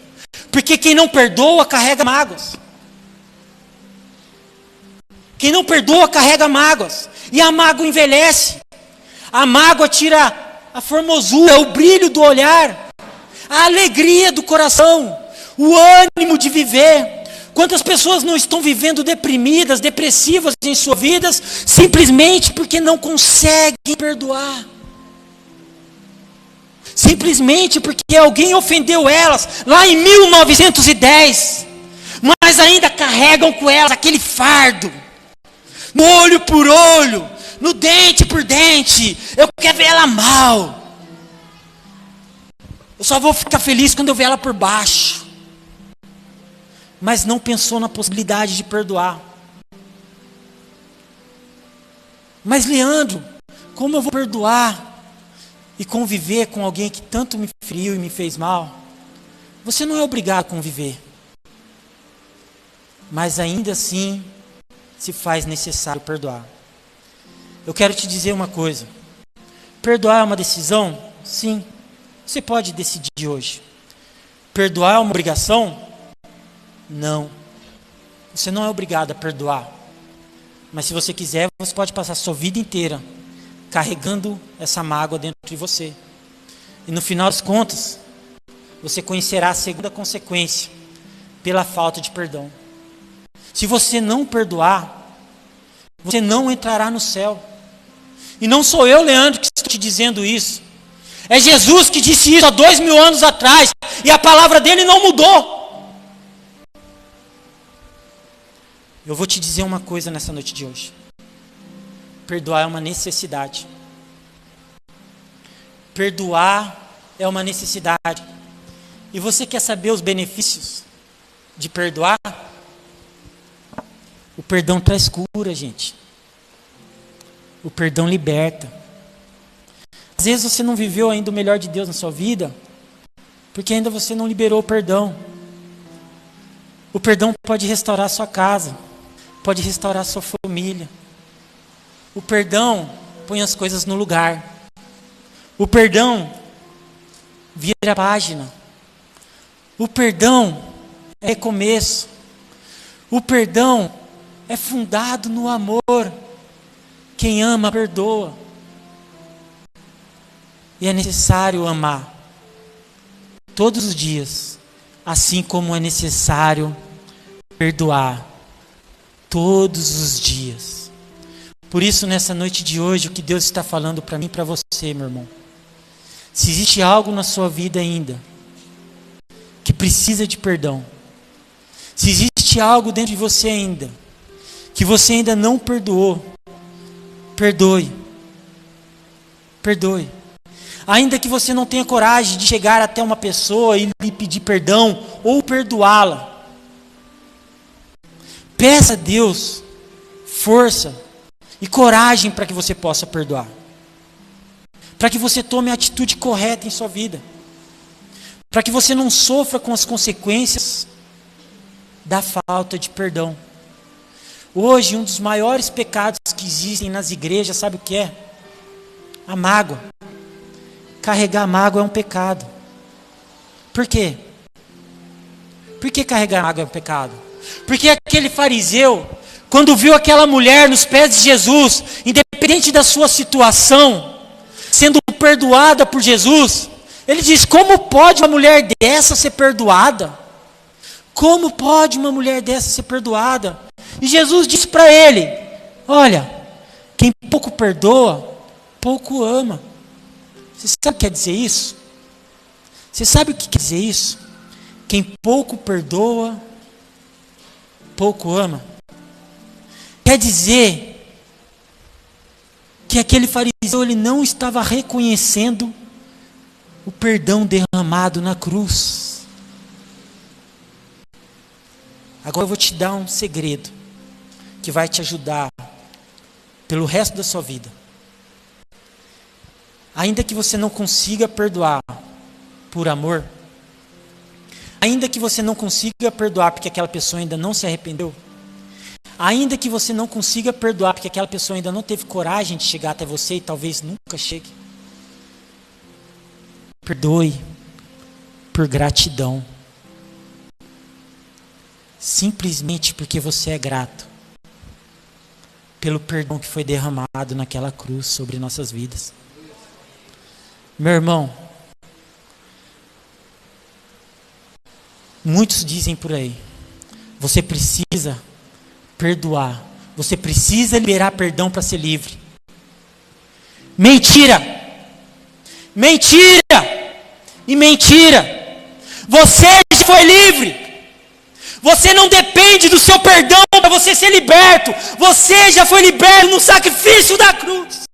porque quem não perdoa carrega mágoas. Quem não perdoa carrega mágoas, e a mágoa envelhece. A mágoa tira a formosura, o brilho do olhar, a alegria do coração, o ânimo de viver. Quantas pessoas não estão vivendo deprimidas, depressivas em suas vidas, simplesmente porque não conseguem perdoar. Simplesmente porque alguém ofendeu elas lá em 1910, mas ainda carregam com elas aquele fardo. No olho por olho, no dente por dente, eu quero ver ela mal. Eu só vou ficar feliz quando eu ver ela por baixo. Mas não pensou na possibilidade de perdoar. Mas Leandro, como eu vou perdoar e conviver com alguém que tanto me feriu e me fez mal? Você não é obrigado a conviver. Mas ainda assim, se faz necessário perdoar. Eu quero te dizer uma coisa. Perdoar é uma decisão? Sim. Você pode decidir hoje. Perdoar é uma obrigação? Não. Você não é obrigado a perdoar. Mas se você quiser, você pode passar a sua vida inteira carregando essa mágoa dentro de você. E no final das contas, você conhecerá a segunda consequência pela falta de perdão. Se você não perdoar, você não entrará no céu. E não sou eu, Leandro, que estou te dizendo isso. É Jesus que disse isso há 2000 anos atrás, e a palavra dele não mudou. Eu vou te dizer uma coisa nessa noite de hoje. Perdoar é uma necessidade. Perdoar é uma necessidade. E você quer saber os benefícios de perdoar? O perdão traz cura, gente. O perdão liberta. Às vezes você não viveu ainda o melhor de Deus na sua vida, porque ainda você não liberou o perdão. O perdão pode restaurar a sua casa, pode restaurar a sua família. O perdão põe as coisas no lugar. O perdão vira a página. O perdão é recomeço. O perdão é fundado no amor. Quem ama, perdoa. E é necessário amar todos os dias, assim como é necessário perdoar todos os dias. Por isso, nessa noite de hoje, o que Deus está falando para mim e para você, meu irmão, se existe algo na sua vida ainda que precisa de perdão, se existe algo dentro de você ainda que você ainda não perdoou, perdoe. Perdoe. Ainda que você não tenha coragem de chegar até uma pessoa e lhe pedir perdão ou perdoá-la, peça a Deus força e coragem para que você possa perdoar. Para que você tome a atitude correta em sua vida. Para que você não sofra com as consequências da falta de perdão. Hoje, um dos maiores pecados que existem nas igrejas, sabe o que é? A mágoa. Carregar mágoa é um pecado. Por quê? Por que carregar mágoa é um pecado? Porque aquele fariseu, quando viu aquela mulher nos pés de Jesus, independente da sua situação, sendo perdoada por Jesus, ele diz: como pode uma mulher dessa ser perdoada? Como pode uma mulher dessa ser perdoada? E Jesus disse para ele: olha, quem pouco perdoa, pouco ama. Você sabe o que quer dizer isso? Você sabe o que quer dizer isso? Quem pouco perdoa, pouco ama. Quer dizer que aquele fariseu, ele não estava reconhecendo o perdão derramado na cruz. Agora eu vou te dar um segredo que vai te ajudar pelo resto da sua vida. Ainda que você não consiga perdoar por amor, ainda que você não consiga perdoar porque aquela pessoa ainda não se arrependeu, ainda que você não consiga perdoar porque aquela pessoa ainda não teve coragem de chegar até você e talvez nunca chegue, perdoe por gratidão. Simplesmente porque você é grato pelo perdão que foi derramado naquela cruz sobre nossas vidas. Meu irmão, muitos dizem por aí, você precisa perdoar, você precisa liberar perdão para ser livre. Mentira! Mentira! E mentira! Você já foi livre! Você não depende do seu perdão para você ser liberto. Você já foi liberto no sacrifício da cruz.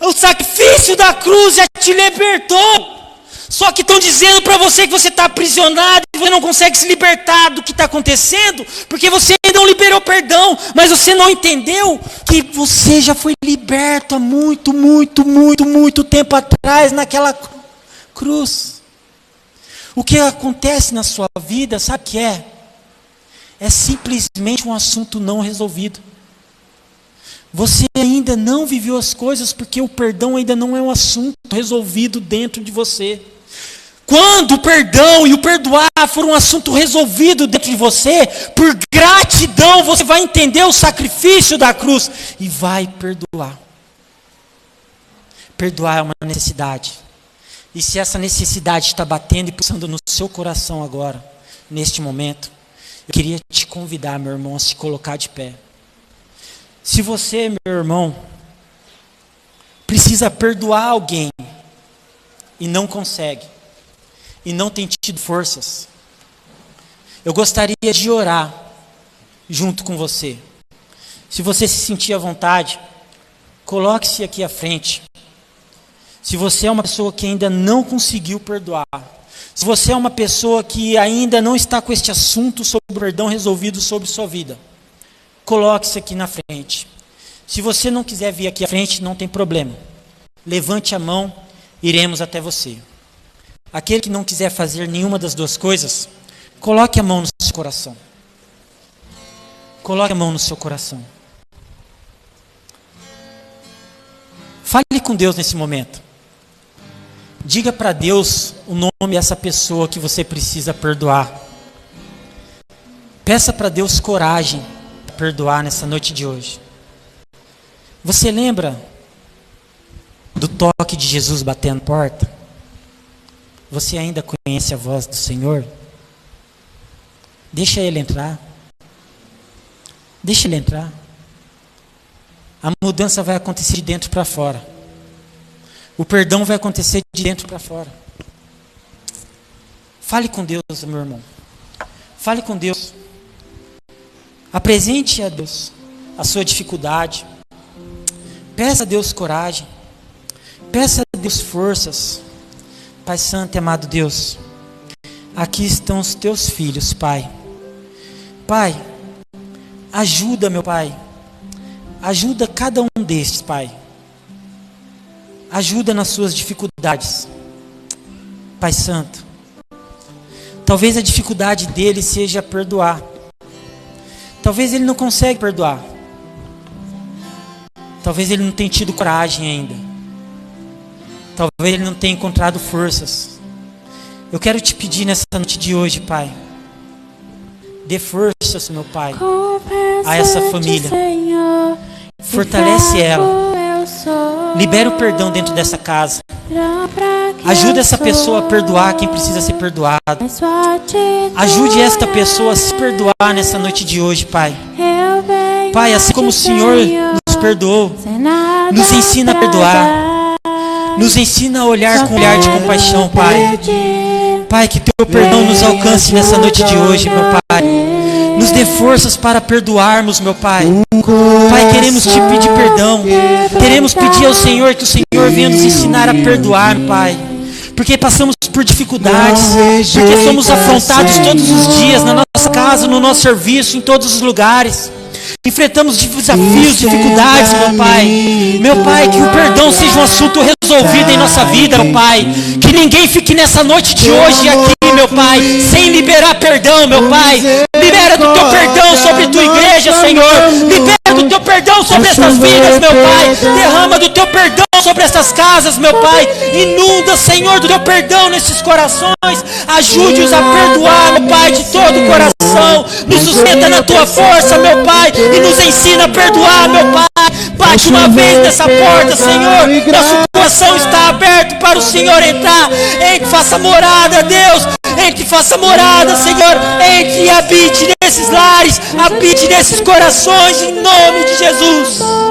O sacrifício da cruz já te libertou. Só que estão dizendo para você que você está aprisionado e você não consegue se libertar do que está acontecendo, porque você ainda não liberou perdão, mas você não entendeu que você já foi liberto há muito tempo atrás naquela cruz. O que acontece na sua vida, sabe o que é? É simplesmente um assunto não resolvido. Você ainda não viveu as coisas porque o perdão ainda não é um assunto resolvido dentro de você. Quando o perdão e o perdoar for um assunto resolvido dentro de você, por gratidão você vai entender o sacrifício da cruz e vai perdoar. Perdoar é uma necessidade. E se essa necessidade está batendo e pulsando no seu coração agora, neste momento, eu queria te convidar, meu irmão, a se colocar de pé. Se você, meu irmão, precisa perdoar alguém e não consegue, e não tem tido forças, eu gostaria de orar junto com você. Se você se sentir à vontade, coloque-se aqui à frente. Se você é uma pessoa que ainda não conseguiu perdoar, se você é uma pessoa que ainda não está com este assunto sobre o perdão resolvido sobre sua vida, coloque-se aqui na frente. Se você não quiser vir aqui à frente, não tem problema. Levante a mão, iremos até você. Aquele que não quiser fazer nenhuma das duas coisas, coloque a mão no seu coração. Coloque a mão no seu coração. Fale com Deus nesse momento. Diga para Deus o nome dessa pessoa que você precisa perdoar. Peça para Deus coragem para perdoar nessa noite de hoje. Você lembra do toque de Jesus batendo na porta? Você ainda conhece a voz do Senhor? Deixa Ele entrar. Deixa Ele entrar. A mudança vai acontecer de dentro para fora. O perdão vai acontecer de dentro para fora. Fale com Deus, meu irmão. Fale com Deus. Apresente a Deus a sua dificuldade. Peça a Deus coragem. Peça a Deus forças. Pai Santo e amado Deus, aqui estão os teus filhos, Pai. Pai, ajuda, meu Pai. Ajuda cada um destes, Pai. Ajuda nas suas dificuldades. Pai Santo, talvez a dificuldade dele seja perdoar. Talvez ele não consiga perdoar. Talvez ele não tenha tido coragem ainda. Talvez ele não tenha encontrado forças. Eu quero te pedir nessa noite de hoje, Pai. Dê forças, meu Pai, a essa família. Fortalece ela. Libera o perdão dentro dessa casa. Ajude essa pessoa a perdoar quem precisa ser perdoado. Ajude esta pessoa a se perdoar nessa noite de hoje, Pai. Pai, assim como o Senhor nos perdoou, nos ensina a perdoar. Nos ensina a olhar com um olhar de compaixão, Pai. Pai, que teu perdão nos alcance nessa noite de hoje, meu Pai. Nos dê forças para perdoarmos, meu Pai. Pai, queremos te pedir perdão. Queremos pedir ao Senhor que o Senhor venha nos ensinar a perdoar, Pai. Porque passamos por dificuldades, porque somos afrontados todos os dias, na nossa casa, no nosso serviço, em todos os lugares. Enfrentamos desafios, dificuldades, meu Pai. Meu Pai, que o perdão seja um assunto resolvido em nossa vida, meu Pai. Que ninguém fique nessa noite de hoje aqui, meu Pai, sem liberar perdão, meu Pai. Libera do teu perdão sobre a tua igreja, Senhor. Libera do teu perdão sobre essas vidas, meu Pai. Derrama do teu perdão sobre essas casas, meu Pai. Inunda, Senhor, do teu perdão nesses corações. Ajude-os a perdoar, meu Pai, de todo o coração. Nos sustenta na tua força, meu Pai, e nos ensina a perdoar, meu Pai. Bate uma vez nessa porta, Senhor. Nosso coração está aberto para o Senhor entrar. Entre, faça morada, Deus. Entre, faça morada, Senhor. Entre e habite nesses lares, habite nesses corações, em nome de Jesus.